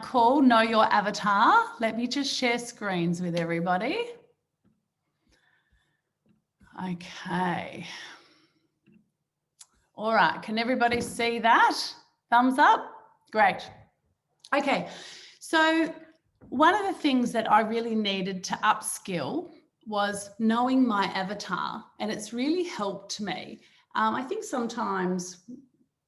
Cool, know your avatar. Let me just share screens with everybody. Okay. All right, can everybody see that? Thumbs up? Great. Okay, so one of the things that I really needed to upskill was knowing my avatar, and it's really helped me. I think sometimes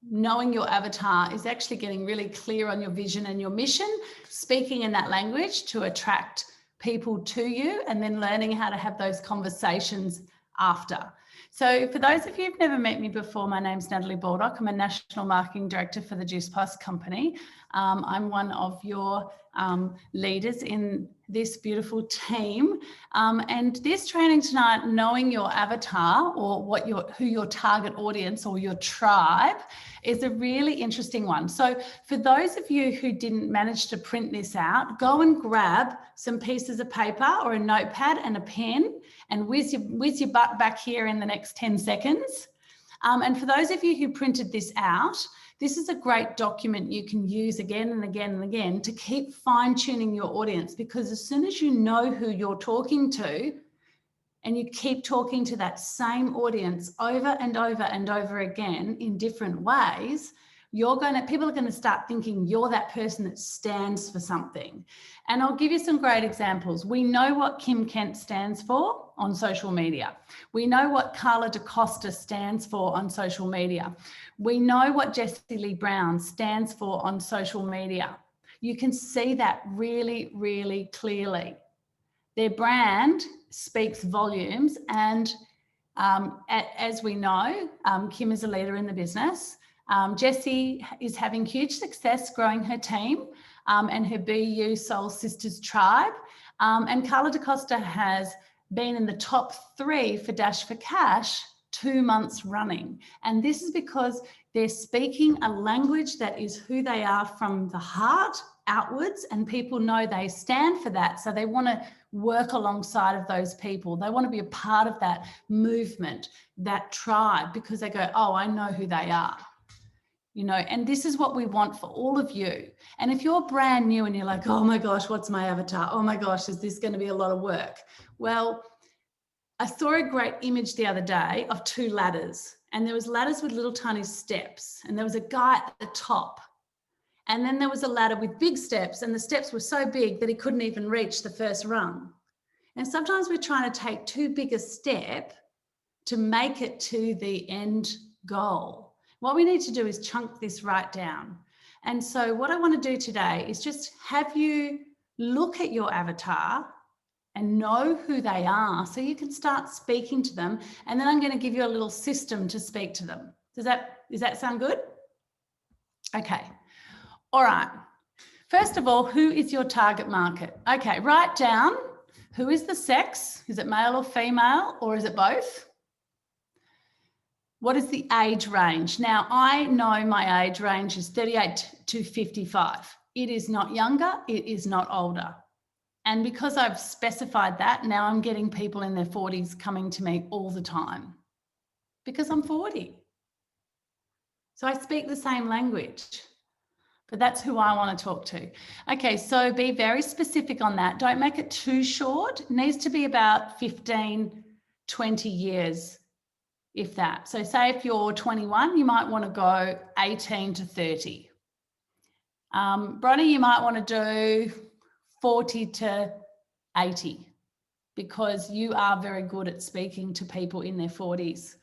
knowing your avatar is actually getting really clear on your vision and your mission, speaking in that language to attract people to you, and then learning how to have those conversations after. So for those of you who've never met me before, my name's Natalie Baldock. I'm a National Marketing Director for the Juice Plus Company. I'm one of your leaders in this beautiful team. And this training tonight, knowing your avatar or who your target audience or your tribe, is a really interesting one. So for those of you who didn't manage to print this out, go and grab some pieces of paper or a notepad and a pen and whiz your butt back here in the next 10 seconds. And for those of you who printed this out, this is a great document you can use again and again and again to keep fine-tuning your audience, because as soon as you know who you're talking to and you keep talking to that same audience over and over and over again in different ways, people are going to start thinking you're that person that stands for something. And I'll give you some great examples. We know what Kim Kent stands for on social media. We know what Carla DaCosta stands for on social media. We know what Jessie Lee Brown stands for on social media. You can see that really, really clearly. Their brand speaks volumes, and as we know, Kim is a leader in the business. Jessie is having huge success growing her team and her BU Soul Sisters tribe. And Carla DaCosta has been in the top 3 for Dash for Cash 2 months running. And this is because they're speaking a language that is who they are from the heart outwards, and people know they stand for that. So they want to work alongside of those people. They want to be a part of that movement, that tribe, because they go, oh, I know who they are. And this is what we want for all of you. And if you're brand new and you're like, oh my gosh, what's my avatar? Oh my gosh, is this going to be a lot of work? Well, I saw a great image the other day of 2 ladders, and there was ladders with little tiny steps, and there was a guy at the top. And then there was a ladder with big steps, and the steps were so big that he couldn't even reach the first rung. And sometimes we're trying to take too big a step to make it to the end goal. What we need to do is chunk this right down. And so what I want to do today is just have you look at your avatar and know who they are so you can start speaking to them. And then I'm going to give you a little system to speak to them. Does that sound good? Okay. All right. First of all, who is your target market? Okay, write down who is the sex. Is it male or female, or is it both? What is the age range? Now, I know my age range is 38 to 55. It is not younger, it is not older. And because I've specified that, now I'm getting people in their 40s coming to me all the time because I'm 40. So I speak the same language, but that's who I want to talk to. Okay, so be very specific on that. Don't make it too short. It needs to be about 15, 20 years, if that. So say if you're 21, you might want to go 18 to 30. Bronnie, you might want to do 40 to 80, because you are very good at speaking to people in their 40s,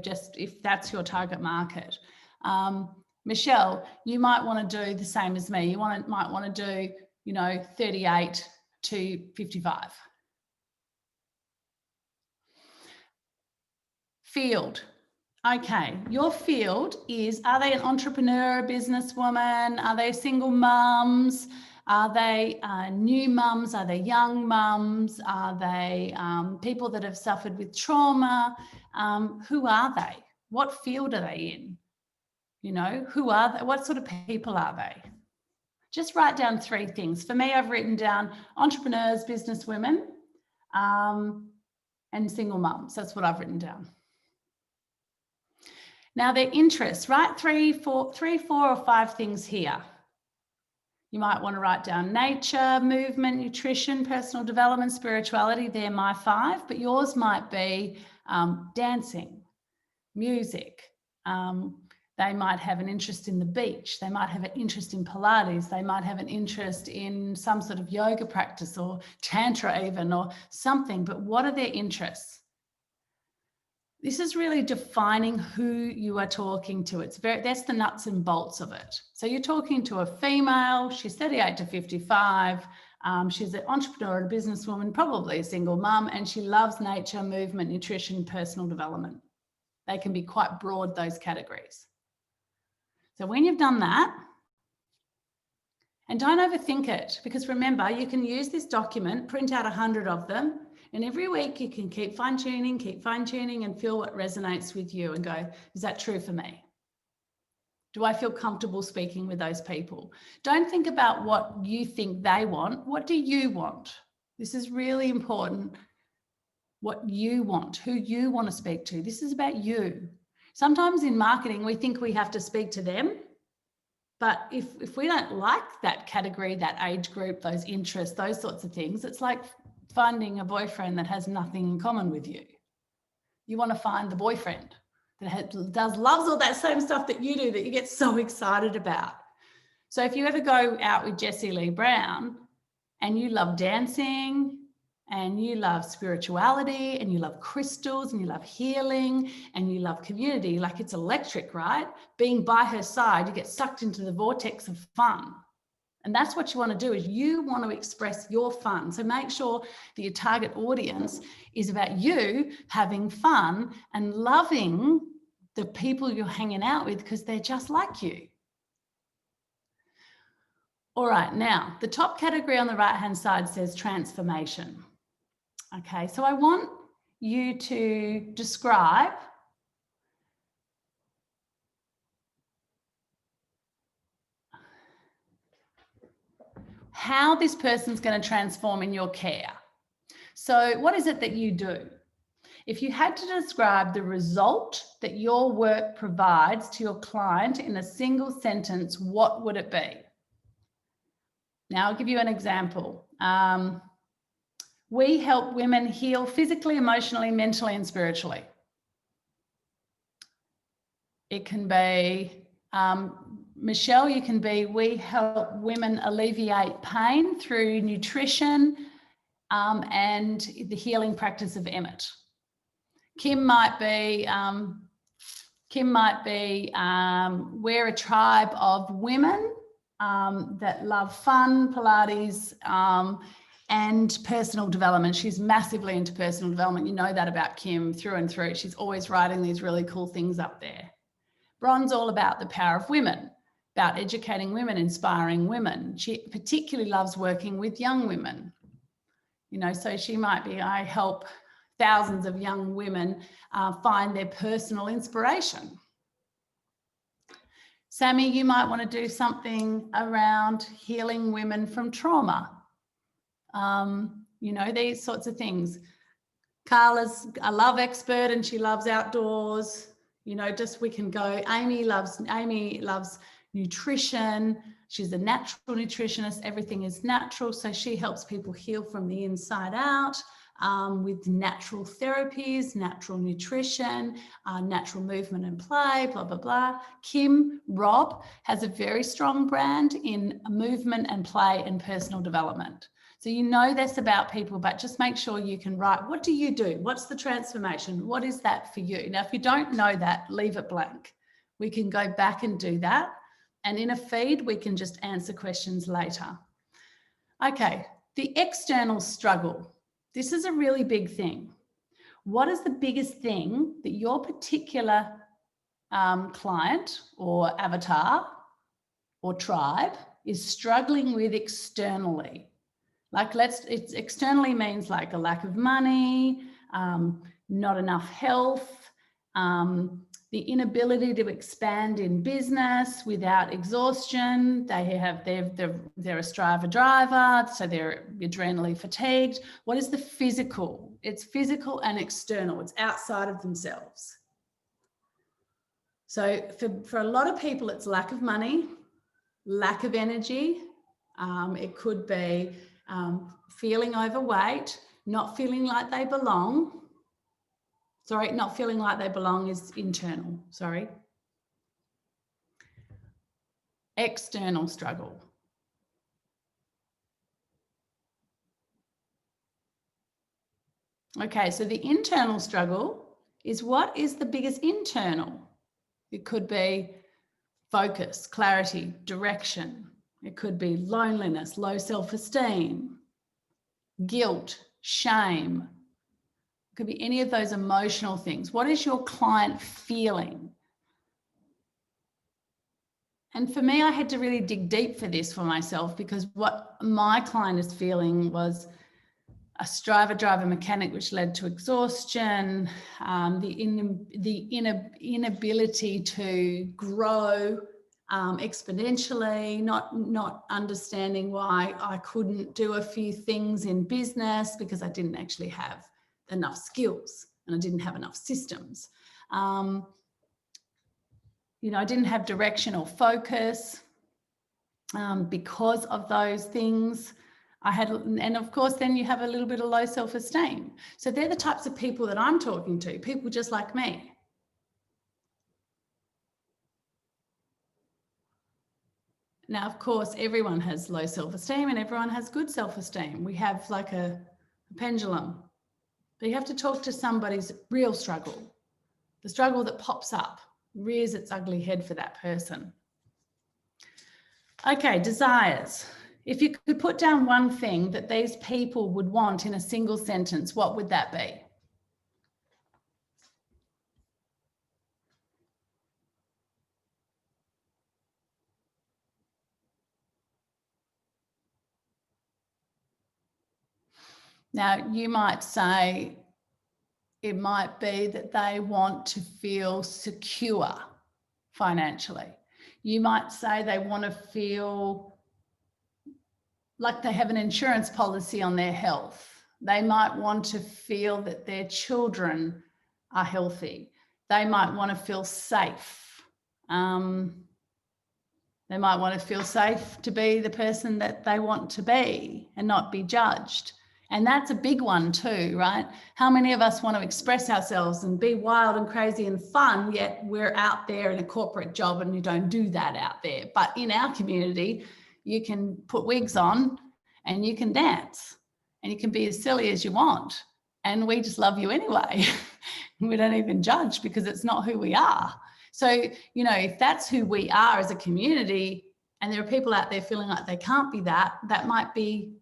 just if that's your target market. Michelle, you might want to do the same as me. You might want to do, 38 to 55. Field. Okay, your field is, are they an entrepreneur, a businesswoman? Are they single mums? Are they new mums? Are they young mums? Are they people that have suffered with trauma? Who are they? What field are they in? Who are they? What sort of people are they? Just write down 3 things. For me, I've written down entrepreneurs, businesswomen, and single mums. That's what I've written down. Now, their interests, write 3, 4, or 5 things here. You might want to write down nature, movement, nutrition, personal development, spirituality. They're my 5, but yours might be dancing, music. They might have an interest in the beach. They might have an interest in Pilates. They might have an interest in some sort of yoga practice or Tantra even, or something. But what are their interests? This is really defining who you are talking to. That's the nuts and bolts of it. So you're talking to a female, she's 38 to 55. She's an entrepreneur and a businesswoman, probably a single mum, and she loves nature, movement, nutrition, personal development. They can be quite broad, those categories. So when you've done that, and don't overthink it, because remember, you can use this document, print out 100 of them, and every week you can keep fine-tuning and feel what resonates with you and go, is that true for me? Do I feel comfortable speaking with those people? Don't think about what you think they want. What do you want? This is really important. What you want, who you want to speak to. This is about you. Sometimes in marketing, we think we have to speak to them. But if we don't like that category, that age group, those interests, those sorts of things, it's like finding a boyfriend that has nothing in common with you. You want to find the boyfriend that loves all that same stuff that you do, that you get so excited about. So if you ever go out with Jessie Lee Brown and you love dancing and you love spirituality and you love crystals and you love healing and you love community, like it's electric, right? Being by her side, you get sucked into the vortex of fun. And that's what you want to do, is you want to express your fun. So make sure that your target audience is about you having fun and loving the people you're hanging out with because they're just like you. All right, now the top category on the right-hand side says transformation. Okay, so I want you to describe how this person's going to transform in your care. So what is it that you do? If you had to describe the result that your work provides to your client in a single sentence, what would it be? Now, I'll give you an example. We help women heal physically, emotionally, mentally, and spiritually. It can be, Michelle, you can be, we help women alleviate pain through nutrition and the healing practice of Emmett. Kim might be, we're a tribe of women that love fun, Pilates, and personal development. She's massively into personal development. You know that about Kim through and through. She's always writing these really cool things up there. Bron's all about the power of women, about educating women, inspiring women. She particularly loves working with young women. You know, so she might be, I help thousands of young women find their personal inspiration. Sammy, you might want to do something around healing women from trauma. You know, these sorts of things. Carla's a love expert and she loves outdoors. You know, just we can go. Amy loves nutrition. She's a natural nutritionist. Everything is natural. So she helps people heal from the inside out with natural therapies, natural nutrition, natural movement and play, blah, blah, blah. Rob has a very strong brand in movement and play and personal development. So you know this about people, but just make sure you can write, what do you do? What's the transformation? What is that for you? Now, if you don't know that, leave it blank. We can go back and do that. And in a feed, we can just answer questions later. Okay, the external struggle. This is a really big thing. What is the biggest thing that your particular client or avatar or tribe is struggling with externally? Like it externally means like a lack of money, not enough health, the inability to expand in business without exhaustion. They're a striver driver, so they're adrenally fatigued. What is the physical? It's physical and external. It's outside of themselves. So for a lot of people, it's lack of money, lack of energy, It could be feeling overweight, not feeling like they belong. Sorry, not feeling like they belong is internal, sorry. External struggle. Okay, so the internal struggle is, what is the biggest internal? It could be focus, clarity, direction. It could be loneliness, low self-esteem, guilt, shame. It could be any of those emotional things. What is your client feeling? And for me, I had to really dig deep for this for myself, because what my client is feeling was a driver mechanic, which led to exhaustion, the inability to grow exponentially, not understanding why I couldn't do a few things in business because I didn't actually have enough skills and I didn't have enough systems. I didn't have direction or focus because of those things. And of course, then you have a little bit of low self-esteem. So they're the types of people that I'm talking to, people just like me. Now, of course, everyone has low self-esteem and everyone has good self-esteem. We have like a pendulum. But you have to talk to somebody's real struggle, the struggle that pops up, rears its ugly head for that person. Okay, desires. If you could put down one thing that these people would want in a single sentence, what would that be? Now, you might say it might be that they want to feel secure financially. You might say they want to feel like they have an insurance policy on their health. They might want to feel that their children are healthy. They might want to feel safe. They might want to feel safe to be the person that they want to be and not be judged. And that's a big one too, right? How many of us want to express ourselves and be wild and crazy and fun, yet we're out there in a corporate job and you don't do that out there. But in our community, you can put wigs on and you can dance and you can be as silly as you want. And we just love you anyway. We don't even judge because it's not who we are. So, if that's who we are as a community and there are people out there feeling like they can't be that, that might be,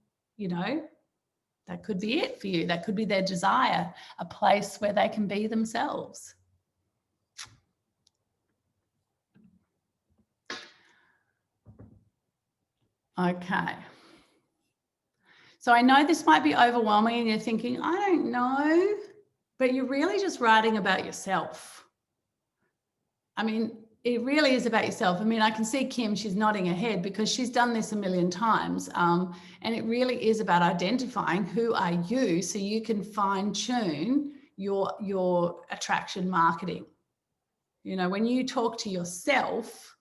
that could be it for you. That could be their desire, a place where they can be themselves. Okay. So I know this might be overwhelming and you're thinking, I don't know, but you're really just writing about yourself. I mean, it really is about yourself. I mean, I can see Kim, she's nodding her head because she's done this a million times. And it really is about identifying who are you so you can fine tune your attraction marketing. When you talk to yourself,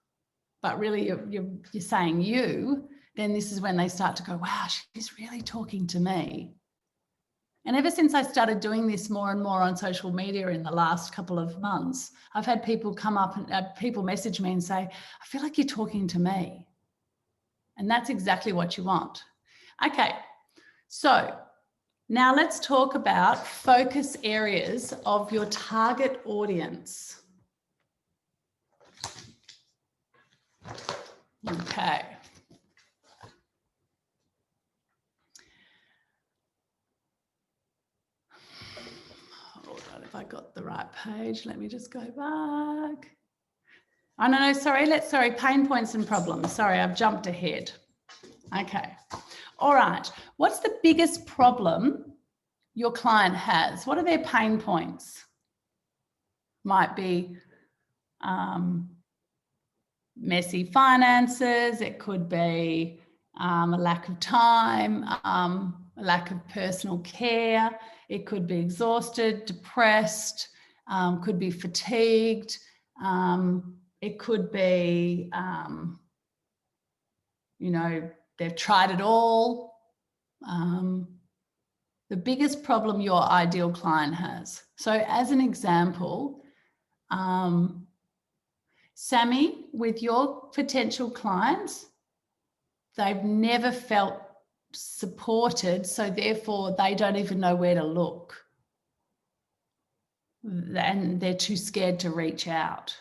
but really you're saying you, then this is when they start to go, wow, she's really talking to me. And ever since I started doing this more and more on social media in the last couple of months, I've had people come up and people message me and say, I feel like you're talking to me. And that's exactly what you want. Okay, so now let's talk about focus areas of your target audience. Okay. Hold on, if I got the right page, let me just go back. Oh, no, sorry, pain points and problems. Sorry, I've jumped ahead. Okay. All right. What's the biggest problem your client has? What are their pain points? Might be messy finances. It could be a lack of time, a lack of personal care. It could be exhausted, depressed, could be fatigued. It could be, they've tried it all. The biggest problem your ideal client has. So as an example, Sammy, with your potential clients, they've never felt supported, so therefore they don't even know where to look. And they're too scared to reach out.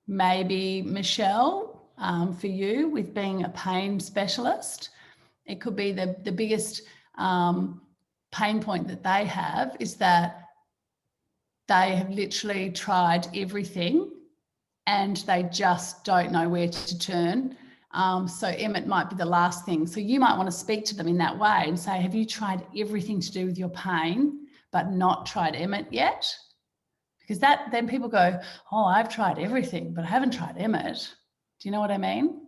Maybe Michelle, for you with being a pain specialist, it could be the biggest pain point that they have is that they have literally tried everything and they just don't know where to turn. So Emmett might be the last thing. So you might want to speak to them in that way and say, have you tried everything to do with your pain, but not tried Emmett yet? Because then people go, oh, I've tried everything, but I haven't tried Emmett. Do you know what I mean?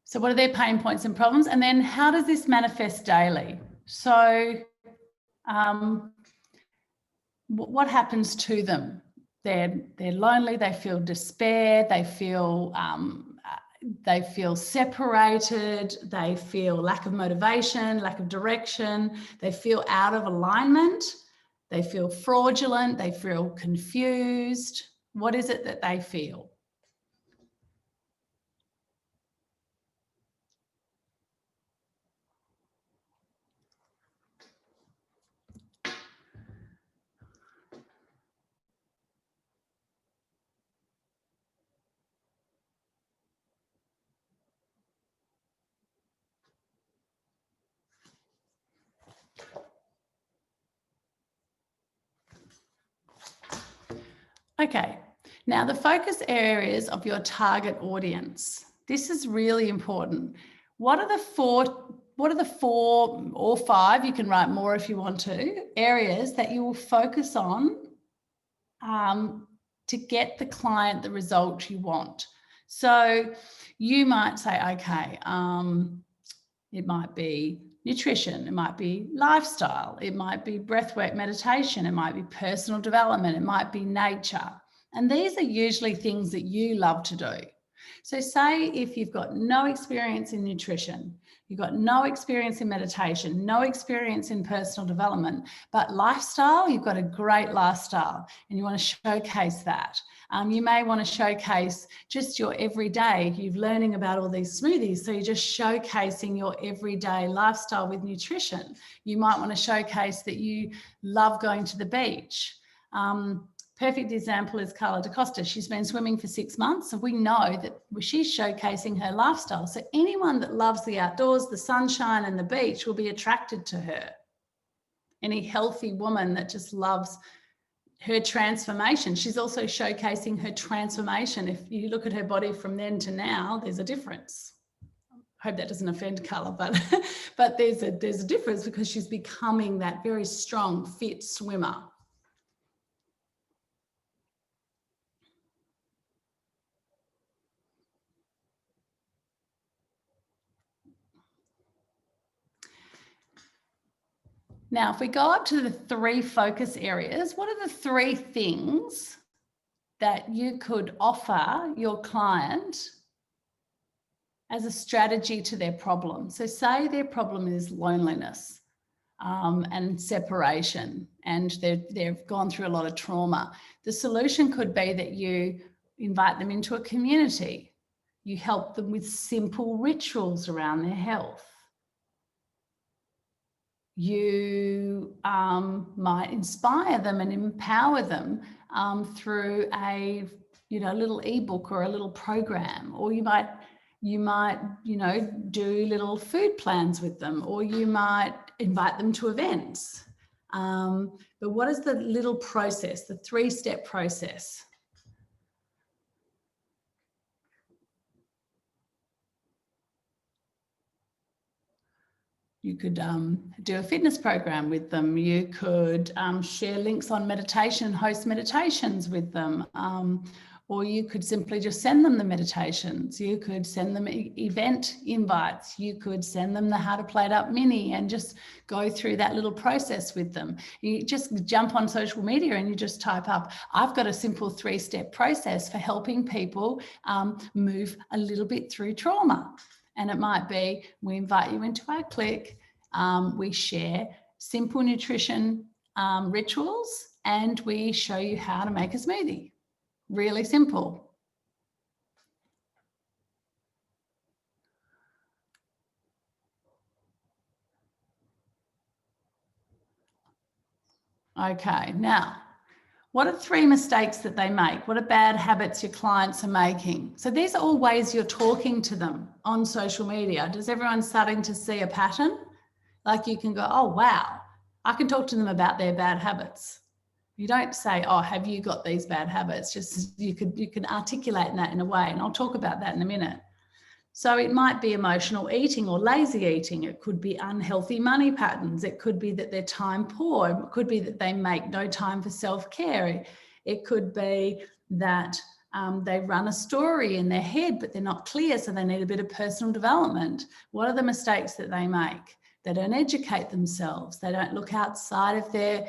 So what are their pain points and problems? And then how does this manifest daily? So what happens to them? They're lonely, they feel despair, they feel separated, they feel lack of motivation, lack of direction, they feel out of alignment, they feel fraudulent, they feel confused. What is it that they feel? Okay, now the focus areas of your target audience. This is really important. What are the four or five, you can write more if you want to, areas that you will focus on to get the client the result you want? So you might say, okay, it might be nutrition, it might be lifestyle, it might be breathwork meditation, it might be personal development, it might be nature. And these are usually things that you love to do. So say if you've got no experience in nutrition, you've got no experience in meditation, no experience in personal development, but lifestyle, you've got a great lifestyle and you want to showcase that. You may want to showcase just your everyday, you're learning about all these smoothies, so you're just showcasing your everyday lifestyle with nutrition. You might want to showcase that you love going to the beach. Perfect example is Carla DaCosta. She's been swimming for 6 months, so we know that she's showcasing her lifestyle. So anyone that loves the outdoors, the sunshine and the beach will be attracted to her. Any healthy woman that just loves her transformation. She's also showcasing her transformation. If you look at her body from then to now, there's a difference. I hope that doesn't offend Carla, but there's a difference because she's becoming that very strong, fit swimmer. Now, if we go up to the 3 focus areas, what are the 3 things that you could offer your client as a strategy to their problem? So say their problem is loneliness and separation, and they've gone through a lot of trauma. The solution could be that you invite them into a community. You help them with simple rituals around their health. You might inspire them and empower them through a little ebook or a little program, or you might do little food plans with them, or you might invite them to events. But what is the little process, the 3-step process? You could do a fitness program with them. You could share links on meditation, host meditations with them. Or you could simply just send them the meditations. You could send them event invites. You could send them the How to Play It Up mini and just go through that little process with them. You just jump on social media and you just type up, I've got a simple 3-step process for helping people move a little bit through trauma. And it might be, we invite you into our clique, we share simple nutrition rituals, and we show you how to make a smoothie. Really simple. Okay, now, what are 3 mistakes that they make? What are bad habits your clients are making? So these are all ways you're talking to them on social media. Does everyone starting to see a pattern? Like you can go, oh, wow, I can talk to them about their bad habits. You don't say, oh, have you got these bad habits? Just you can articulate that in a way, and I'll talk about that in a minute. So it might be emotional eating or lazy eating. It could be unhealthy money patterns. It could be that they're time poor. It could be that they make no time for self-care. It could be that they run a story in their head, but they're not clear, so they need a bit of personal development. What are the mistakes that they make? They don't educate themselves. They don't look outside of their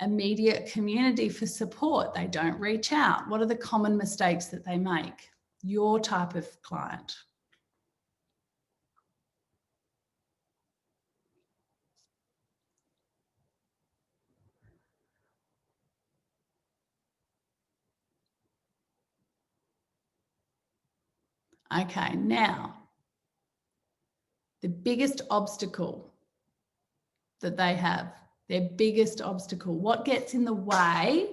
immediate community for support. They don't reach out. What are the common mistakes that they make? Your type of client. Okay, now, the biggest obstacle that they have, their biggest obstacle, what gets in the way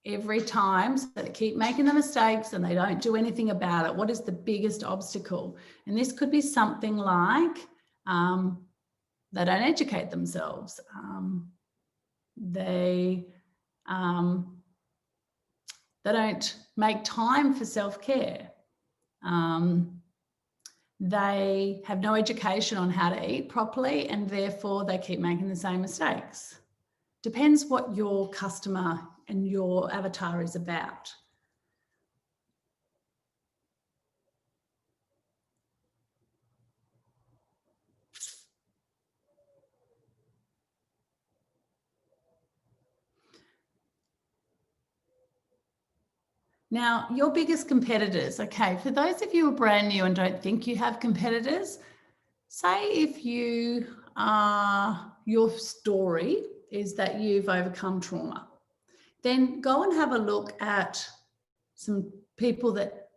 every time so they keep making the mistakes and they don't do anything about it? What is the biggest obstacle? And this could be something like they don't educate themselves. They don't make time for self-care. They have no education on how to eat properly, and therefore they keep making the same mistakes. Depends what your customer and your avatar is about. Now, your biggest competitors, okay, for those of you who are brand new and don't think you have competitors, say if you are, your story is that you've overcome trauma, then go and have a look at some people that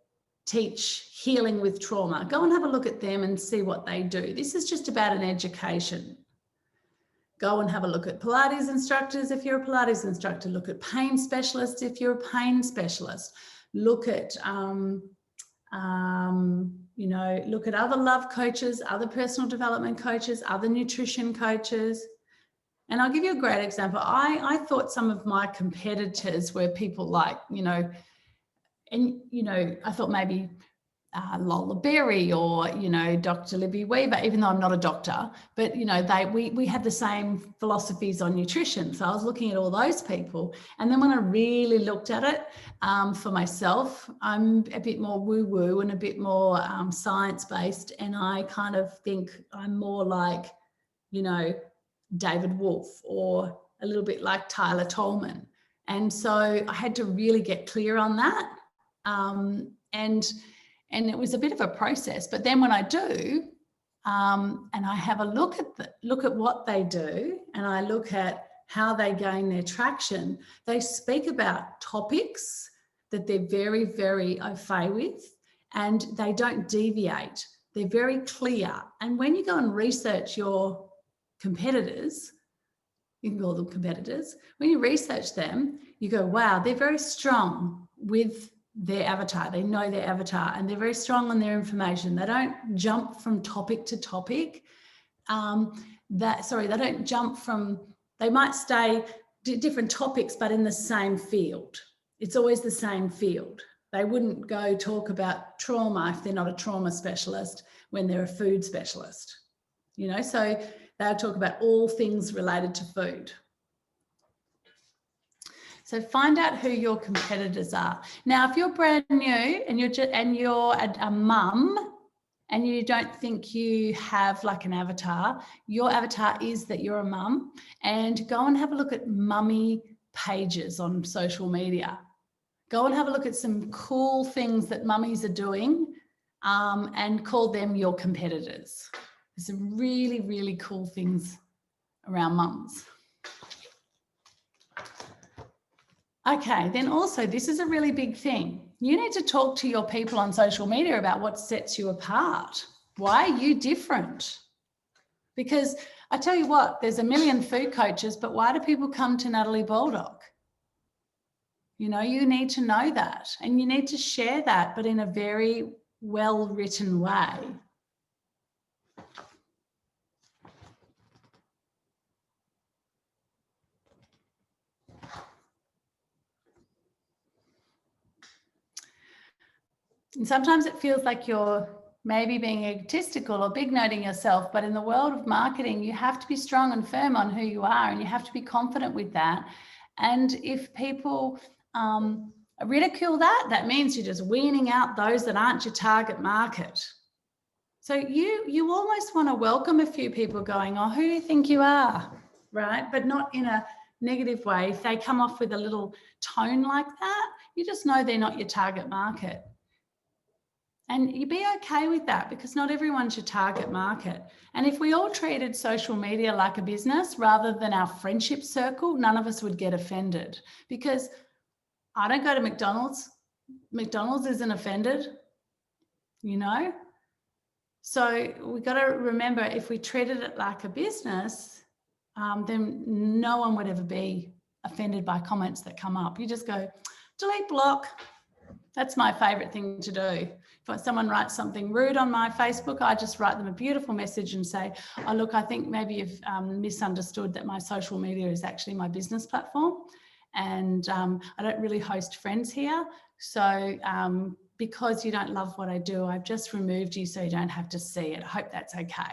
teach healing with trauma. Go and have a look at them and see what they do. This is just about an education. Go and have a look at Pilates instructors if you're a Pilates instructor. Look at pain specialists if you're a pain specialist. Look at, look at other love coaches, other personal development coaches, other nutrition coaches. And I'll give you a great example. I thought some of my competitors were people like, I thought maybe Lola Berry or, Dr. Libby Weaver, even though I'm not a doctor, but, we had the same philosophies on nutrition. So I was looking at all those people. And then when I really looked at it for myself, I'm a bit more woo-woo and a bit more science-based. And I kind of think I'm more like, David Wolfe or a little bit like Tyler Tolman. And so I had to really get clear on that. And it was a bit of a process. But then when I do, and I have a look at what they do, and I look at how they gain their traction, they speak about topics that they're very, very au fait with, and they don't deviate. They're very clear. And when you go and research your competitors, you can call them competitors, when you research them, you go, wow, they're very strong with their avatar. They know their avatar and they're very strong on their information. They don't jump from topic to topic. They don't jump from, they might stay different topics, but in the same field. It's always the same field. They wouldn't go talk about trauma if they're not a trauma specialist when they're a food specialist, so they'll talk about all things related to food. So find out who your competitors are. Now, if you're brand new and you're a mum and you don't think you have like an avatar, your avatar is that you're a mum, and go and have a look at mummy pages on social media. Go and have a look at some cool things that mummies are doing, and call them your competitors. There's some really, really cool things around mums. Okay, then also this is a really big thing. You need to talk to your people on social media about what sets you apart. Why are you different? Because I tell you what, there's a million food coaches, but why do people come to Natalie Baldock? You know, you need to know that, and you need to share that, but in a very well-written way. And sometimes it feels like you're maybe being egotistical or big noting yourself, but in the world of marketing, you have to be strong and firm on who you are, and you have to be confident with that. And if people ridicule that, that means you're just weaning out those that aren't your target market. So you almost want to welcome a few people going, oh, who do you think you are, right? But not in a negative way. If they come off with a little tone like that, you just know they're not your target market. And you be okay with that, because not everyone's your target market. And if we all treated social media like a business rather than our friendship circle, none of us would get offended. Because I don't go to McDonald's. McDonald's isn't offended, you know? So we got to remember, if we treated it like a business, then no one would ever be offended by comments that come up. You just go, delete, block. That's my favorite thing to do. If someone writes something rude on my Facebook, I just write them a beautiful message and say, oh, look, I think maybe you've misunderstood that my social media is actually my business platform. And I don't really host friends here. So because you don't love what I do, I've just removed you so you don't have to see it. I hope that's okay.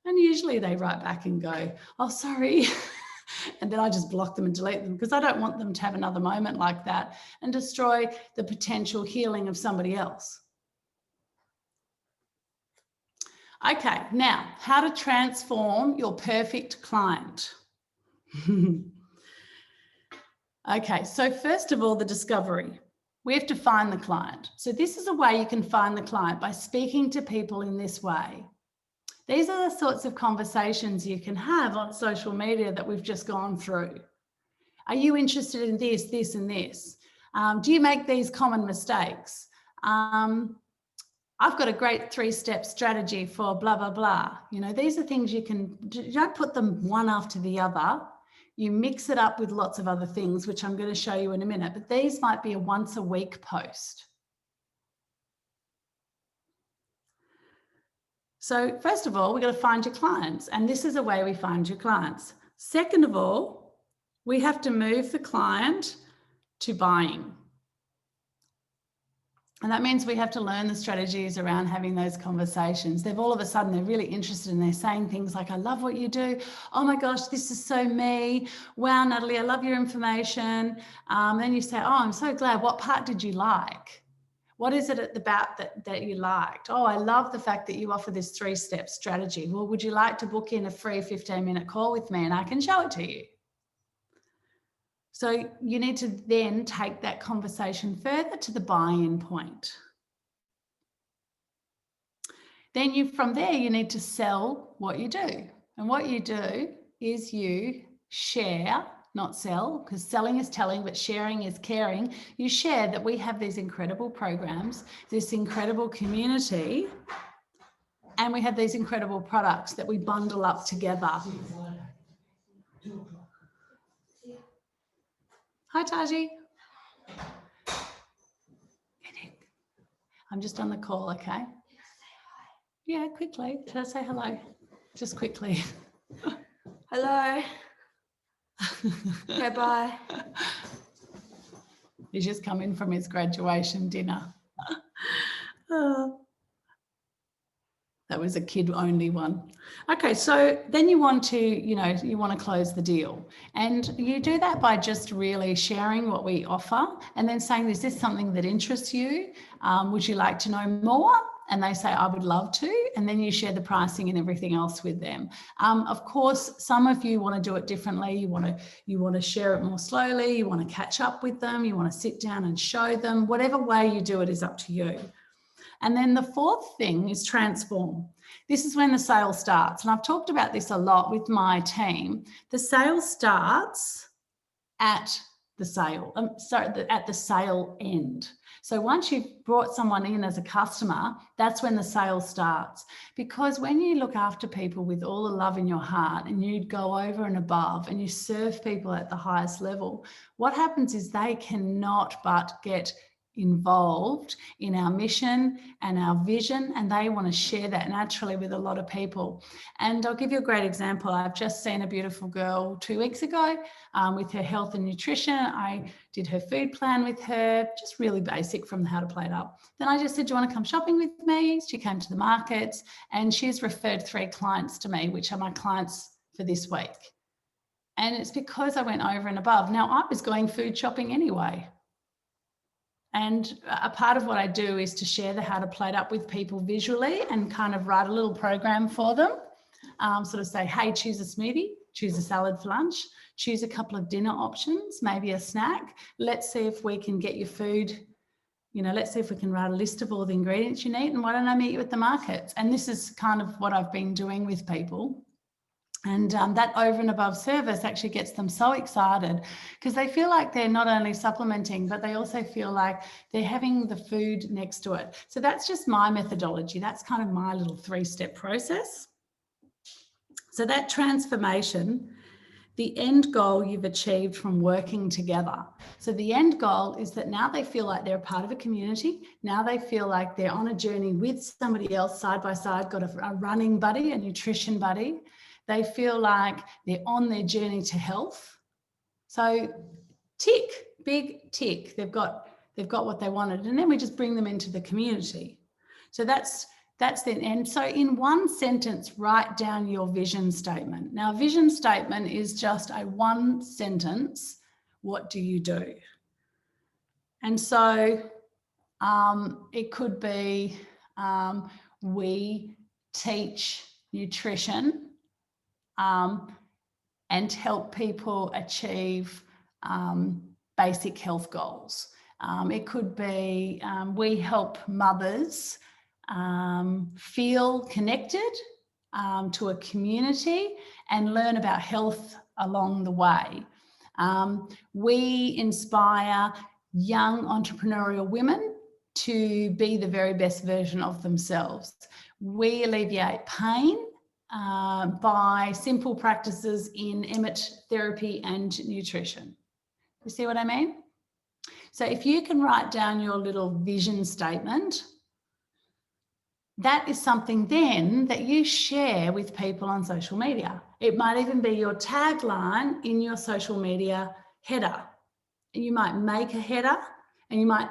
And usually they write back and go, oh, sorry. And then I just block them and delete them, because I don't want them to have another moment like that and destroy the potential healing of somebody else. Okay, now how to transform your perfect client. Okay, so first of all, the discovery. We have to find the client. So this is a way you can find the client, by speaking to people in this way. These are the sorts of conversations you can have on social media that we've just gone through. Are you interested in this, this, and this? Do you make these common mistakes? I've got a great 3-step strategy for blah, blah, blah. You know, these are things you don't put them one after the other. You mix it up with lots of other things, which I'm going to show you in a minute, but these might be a once a week post. So first of all, we've got to find your clients, and this is a way we find your clients. Second of all, we have to move the client to buying. And that means we have to learn the strategies around having those conversations. They're all of a sudden, they're really interested, and they're saying things like, I love what you do. Oh my gosh, this is so me. Wow, Natalie, I love your information. Then you say, oh, I'm so glad. What part did you like? What is it about that you liked? Oh, I love the fact that you offer this 3-step strategy. Well, would you like to book in a free 15-minute call with me and I can show it to you? So you need to then take that conversation further to the buy-in point. Then from there, you need to sell what you do. And what you do is you share, not sell, because selling is telling, but sharing is caring. You share that we have these incredible programs, this incredible community, and we have these incredible products that we bundle up together. Hi, Taji. I'm just on the call, okay? Yeah, quickly. Should I say hello? Just quickly. Hello. Okay, bye. He's just come in from his graduation dinner. That was a kid only one. Okay, so then you want to, you want to close the deal. And you do that by just really sharing what we offer and then saying, is this something that interests you? Would you like to know more? And they say, I would love to. And then you share the pricing and everything else with them. Of course, some of you want to do it differently. You want to share it more slowly. You want to catch up with them. You want to sit down and show them. Whatever way you do it is up to you. And then the fourth thing is transform. This is when the sale starts. And I've talked about this a lot with my team. The sale starts at the sale, at the sale end. So once you've brought someone in as a customer, that's when the sale starts. Because when you look after people with all the love in your heart and you go over and above and you serve people at the highest level, what happens is they cannot but get involved in our mission and our vision, and they want to share that naturally with a lot of people. And I'll give you a great example. I've just seen a beautiful girl 2 weeks ago with her health and nutrition. I did her food plan with her, just really basic from the How to Plate Up. Then I just said, do you want to come shopping with me? She came to the markets and she's referred 3 clients to me, which are my clients for this week. And it's because I went over and above. Now, I was going food shopping anyway. And a part of what I do is to share the How to Plate Up with people visually and kind of write a little program for them. Sort of say, hey, choose a smoothie, choose a salad for lunch, choose a couple of dinner options, maybe a snack. Let's see if we can get your food, let's see if we can write a list of all the ingredients you need. And why don't I meet you at the markets? And this is kind of what I've been doing with people. And that over and above service actually gets them so excited because they feel like they're not only supplementing, but they also feel like they're having the food next to it. So that's just my methodology. That's kind of my little 3-step process. So that transformation, the end goal you've achieved from working together. So the end goal is that now they feel like they're a part of a community. Now they feel like they're on a journey with somebody else side by side, got a running buddy, a nutrition buddy. They feel like they're on their journey to health. So tick, big tick. They've got what they wanted. And then we just bring them into the community. So that's the end. So in one sentence, write down your vision statement. Now, a vision statement is just a 1 sentence. What do you do? And so it could be we teach nutrition and help people achieve basic health goals. It could be we help mothers feel connected to a community and learn about health along the way. We inspire young entrepreneurial women to be the very best version of themselves. We alleviate pain by simple practices in EMET therapy and nutrition. You see what I mean? So if you can write down your little vision statement, that is something then that you share with people on social media. It might even be your tagline in your social media header. You might make a header and you might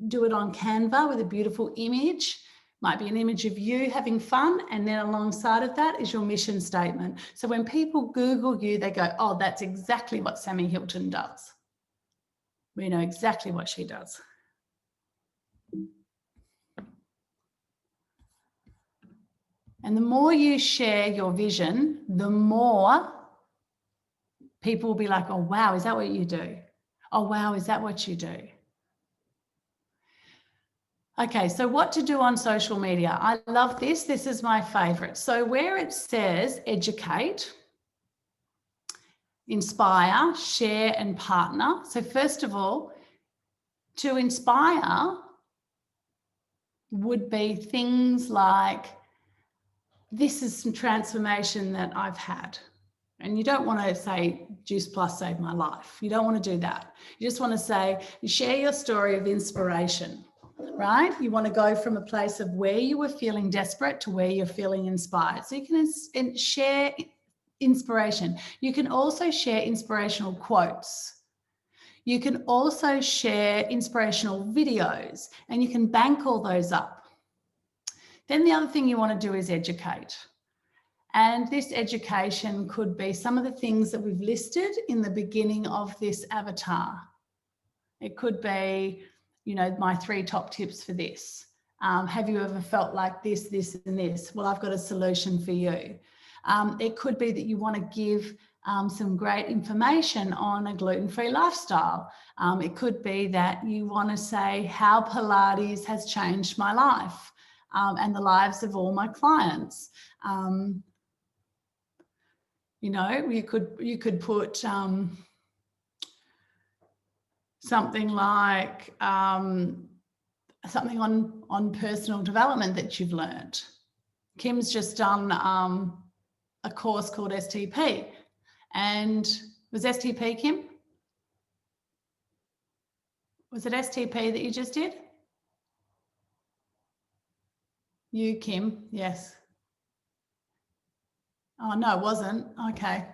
do it on Canva with a beautiful image. Might be an image of you having fun, and then alongside of that is your mission statement. So when people Google you, they go, oh, that's exactly what Sammy Hilton does. We know exactly what she does. And the more you share your vision, the more people will be like, oh, wow, is that what you do? Oh, wow, is that what you do? Okay, so what to do on social media. I love this. This is my favorite. So where it says educate, inspire, share, and partner. So first of all, to inspire would be things like, this is some transformation that I've had. And you don't want to say Juice Plus saved my life. You don't want to do that. You just want to say, share your story of inspiration. Right? You want to go from a place of where you were feeling desperate to where you're feeling inspired. So you can share inspiration. You can also share inspirational quotes. You can also share inspirational videos, and you can bank all those up. Then the other thing you want to do is educate. And this education could be some of the things that we've listed in the beginning of this avatar. It could be, you know, my 3 top tips for this. Have you ever felt like this, this, and this? Well, I've got a solution for you. It could be that you want to give some great information on a gluten-free lifestyle. It could be that you want to say how Pilates has changed my life and the lives of all my clients. You know, you could put something like something on personal development that you've learned. Kim's just done a course called STP, and was STP, Kim? Was it STP that you just did? You, Kim, yes. Oh, no, it wasn't. Okay.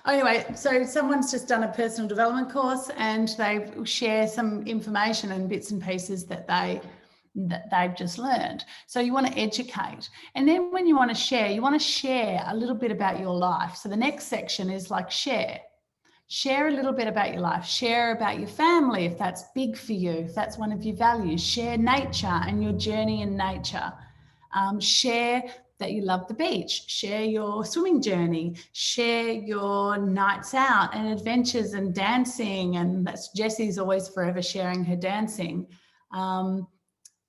Anyway, so someone's just done a personal development course and they share some information and bits and pieces that they've just learned. So you want to educate. And then when you want to share a little bit about your life. So the next section is like share. Share a little bit about your life. Share about your family, if that's big for you, if that's one of your values. Share nature and your journey in nature. Share that you love the beach, share your swimming journey, share your nights out and adventures and dancing. And that's Jessie's always forever sharing her dancing.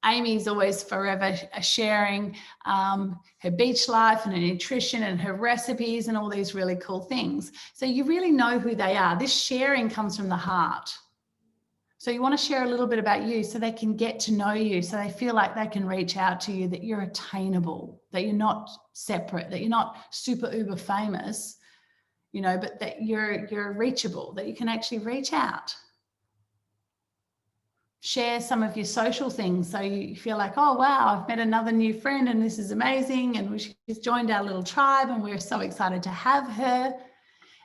Amy's always forever sharing her beach life and her nutrition and her recipes and all these really cool things. So you really know who they are. This sharing comes from the heart. So you want to share a little bit about you so they can get to know you, so they feel like they can reach out to you, that you're attainable, that you're not separate, that you're not super uber famous, you know, but that you're reachable, that you can actually reach out. Share some of your social things so you feel like, oh, wow, I've met another new friend and this is amazing. And she's joined our little tribe and we're so excited to have her.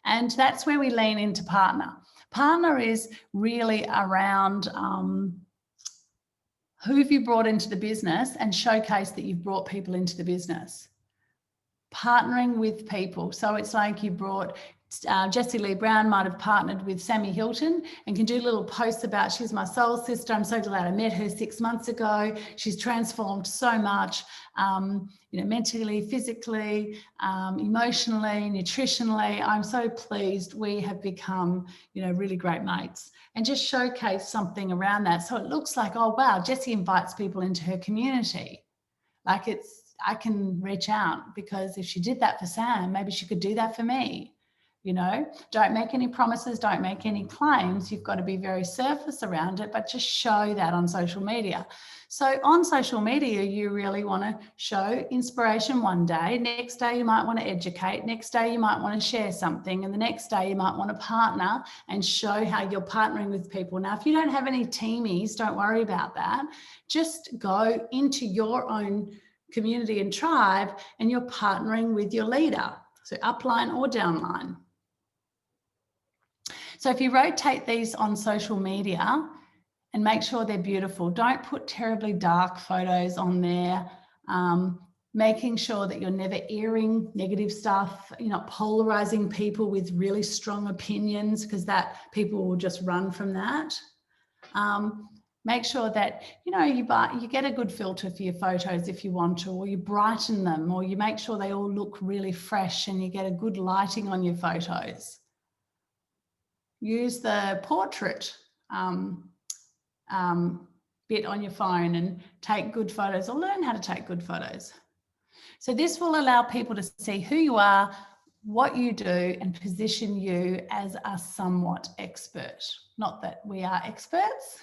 And that's where we lean into partner. Partner is really around who have you brought into the business and showcase that you've brought people into the business. Partnering with people. So it's like you brought Jessie Lee Brown might have partnered with Sammy Hilton and can do little posts about she's my soul sister. I'm so glad I met her 6 months ago. She's transformed so much, you know, mentally, physically, emotionally, nutritionally. I'm so pleased we have become, you know, really great mates, and just showcase something around that. So it looks like, oh, wow, Jessie invites people into her community. Like I can reach out because if she did that for Sam, maybe she could do that for me. You know, don't make any promises, don't make any claims. You've got to be very surface around it, but just show that on social media. So on social media, you really want to show inspiration one day. Next day, you might want to educate. Next day, you might want to share something. And the next day, you might want to partner and show how you're partnering with people. Now, if you don't have any teamies, don't worry about that. Just go into your own community and tribe and you're partnering with your leader. So upline or downline. So if you rotate these on social media and make sure they're beautiful, don't put terribly dark photos on there, making sure that you're never airing negative stuff, you're not polarizing people with really strong opinions, because that people will just run from that. Make sure that, you know, you get a good filter for your photos if you want to, or you brighten them, or you make sure they all look really fresh and you get a good lighting on your photos. Use the portrait bit on your phone and take good photos, or learn how to take good photos. So this will allow people to see who you are, what you do, and position you as a somewhat expert. Not that we are experts,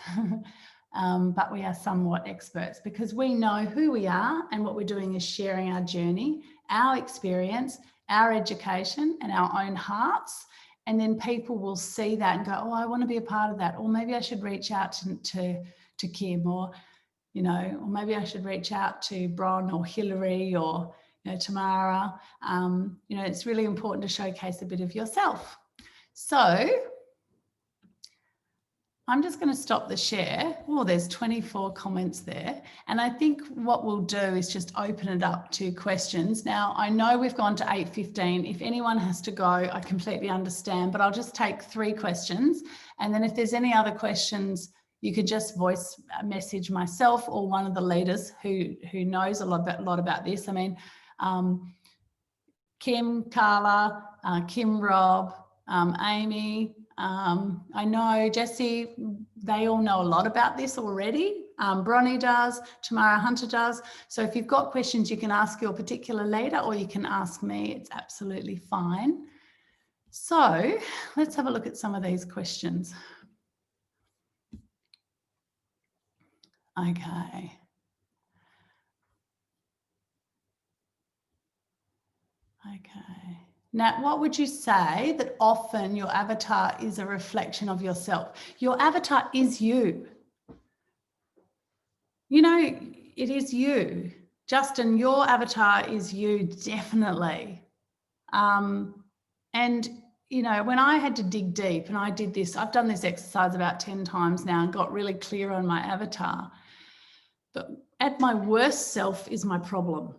but we are somewhat experts, because we know who we are, and what we're doing is sharing our journey, our experience, our education, and our own hearts. And then people will see that and go, oh, I want to be a part of that. Or maybe I should reach out to Kim, or, you know, or maybe I should reach out to Bron or Hillary or, you know, Tamara. You know, it's really important to showcase a bit of yourself. So I'm just going to stop the share. Oh, there's 24 comments there. And I think what we'll do is just open it up to questions. Now, I know we've gone to 8:15. If anyone has to go, I completely understand, but I'll just take 3 questions. And then if there's any other questions, you could just voice message myself or one of the leaders who knows a lot about this. I mean, Kim, Carla, Kim, Rob, Amy, I know Jessie, they all know a lot about this already. Bronnie does, Tamara Hunter does. So if you've got questions, you can ask your particular leader or you can ask me. It's absolutely fine. So let's have a look at some of these questions. Okay. Okay. Now, what would you say that often your avatar is a reflection of yourself? Your avatar is you. You know, it is you. Justin, your avatar is you, definitely. And, you know, when I had to dig deep and I did this, I've done this exercise about 10 times now and got really clear on my avatar. But at my worst self is my problem.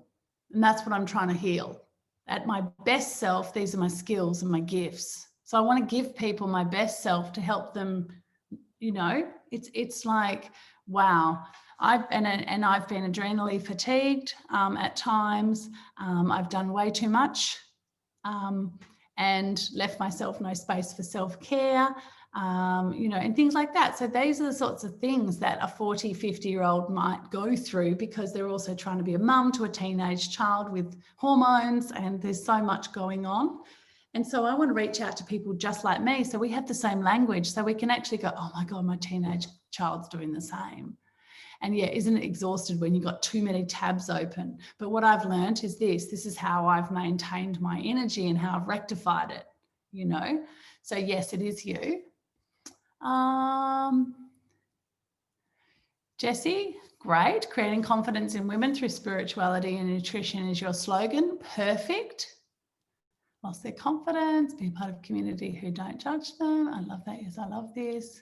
And that's what I'm trying to heal. At my best self, these are my skills and my gifts. So I want to give people my best self to help them, you know, it's like, wow. I've been adrenally fatigued at times. I've done way too much and left myself no space for self-care, you know, and things like that. So these are the sorts of things that a 40, 50-year-old might go through because they're also trying to be a mum to a teenage child with hormones and there's so much going on. And so I want to reach out to people just like me so we have the same language so we can actually go, oh my God, my teenage child's doing the same. And yeah, isn't it exhausted when you've got too many tabs open? But what I've learned is this is how I've maintained my energy and how I've rectified it, you know? So yes, it is you. Jessie, great. Creating confidence in women through spirituality and nutrition is your slogan. Perfect. Lost their confidence, be a part of a community who don't judge them. I love that. Yes, I love this.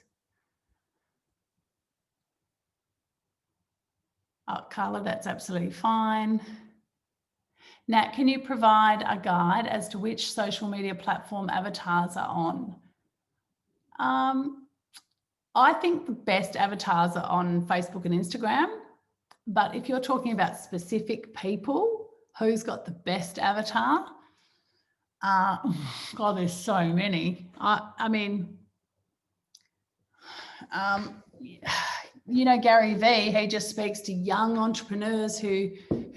Oh, Carla, that's absolutely fine. Nat, can you provide a guide as to which social media platform avatars are on? I think the best avatars are on Facebook and Instagram, but if you're talking about specific people, who's got the best avatar? God, there's so many. I mean, you know, Gary Vee, he just speaks to young entrepreneurs who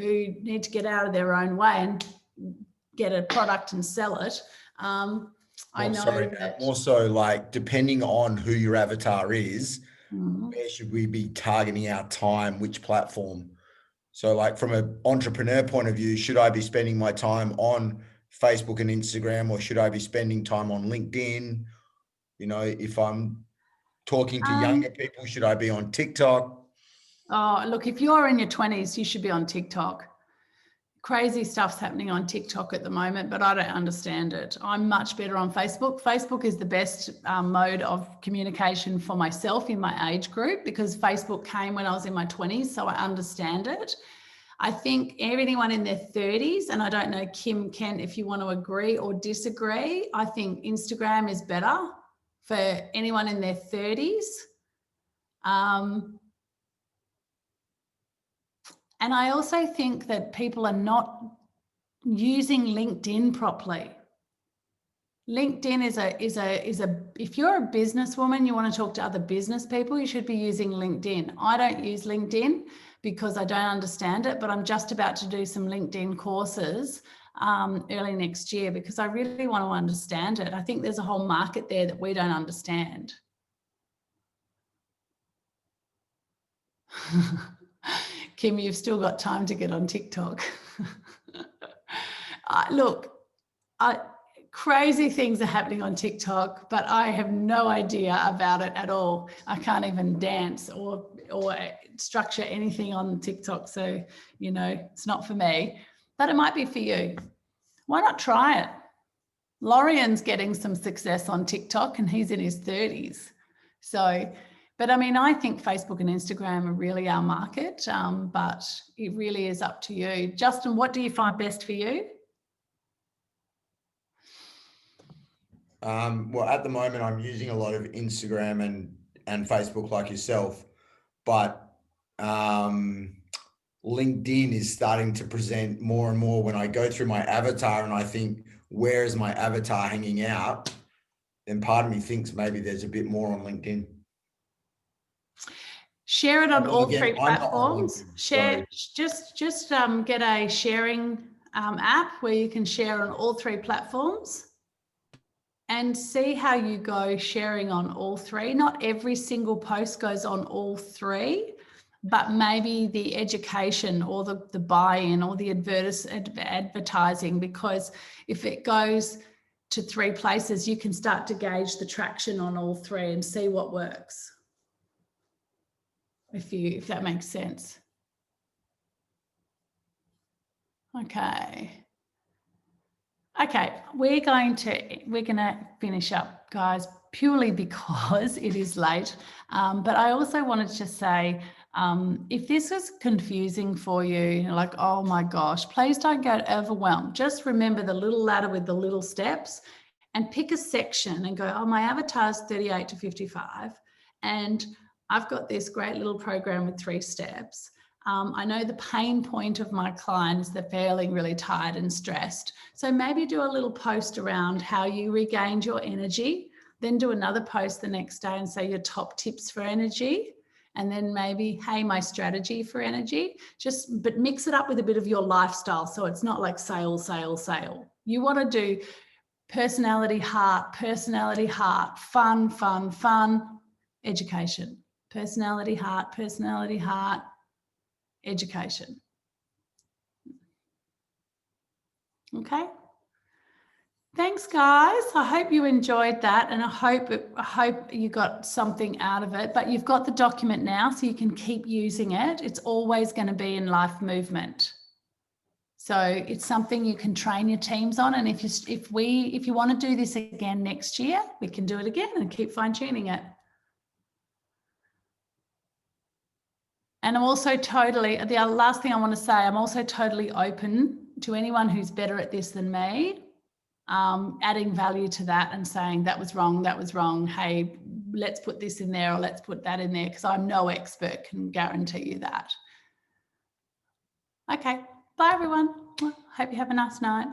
need to get out of their own way and get a product and sell it. I know that also, like, depending on who your avatar is, where should we be targeting our time, which platform? So like from an entrepreneur point of view, should I be spending my time on Facebook and Instagram, or should I be spending time on LinkedIn? You know, if I'm talking to younger people, should I be on TikTok? Oh, look, if you're in your 20s, you should be on TikTok. Crazy stuff's happening on TikTok at the moment, but I don't understand it. I'm much better on Facebook. Facebook is the best mode of communication for myself in my age group because Facebook came when I was in my 20s, so I understand it. I think anyone in their 30s, and I don't know, Kim, Ken, if you want to agree or disagree, I think Instagram is better for anyone in their 30s. And I also think that people are not using LinkedIn properly. LinkedIn is a if you're a businesswoman, you want to talk to other business people, you should be using LinkedIn. I don't use LinkedIn because I don't understand it, but I'm just about to do some LinkedIn courses early next year because I really want to understand it. I think there's a whole market there that we don't understand. Kim, you've still got time to get on TikTok. Look, crazy things are happening on TikTok, but I have no idea about it at all. I can't even dance or structure anything on TikTok. So, you know, it's not for me, but it might be for you. Why not try it? Lorian's getting some success on TikTok and he's in his 30s. So, but I mean, I think Facebook and Instagram are really our market, but it really is up to you. Justin, what do you find best for you? Well, at the moment, I'm using a lot of Instagram and Facebook like yourself, but LinkedIn is starting to present more and more when I go through my avatar and I think, where is my avatar hanging out? Then part of me thinks maybe there's a bit more on LinkedIn. Share it on all Again, three I'm not on platforms. LinkedIn, Share, just get a sharing app where you can share on all three platforms and see how you go sharing on all three. Not every single post goes on all three, but maybe the education or the buy-in or the advertising, because if it goes to three places, you can start to gauge the traction on all three and see what works. If that makes sense. Okay, we're gonna finish up, guys, purely because it is late. But I also wanted to say, if this is confusing for you, like, oh my gosh, please don't get overwhelmed. Just remember the little ladder with the little steps and pick a section and go, oh, my avatar's 38 to 55. And I've got this great little program with 3 steps. I know the pain point of my client is they're feeling really tired and stressed. So maybe do a little post around how you regained your energy, then do another post the next day and say your top tips for energy. And then maybe, hey, my strategy for energy, but mix it up with a bit of your lifestyle. So it's not like sale, sale, sale. You want to do personality, heart, fun, fun, fun, education. Personality, heart, education. Okay. Thanks, guys. I hope you enjoyed that, and I hope you got something out of it. But you've got the document now, so you can keep using it. It's always going to be in life movement. So it's something you can train your teams on. And if you want to do this again next year, we can do it again and keep fine-tuning it. And I'm also the last thing I want to say, I'm also totally open to anyone who's better at this than me, adding value to that and saying that was wrong. Hey, let's put this in there or let's put that in there, because I'm no expert, can guarantee you that. Okay, bye everyone. Hope you have a nice night.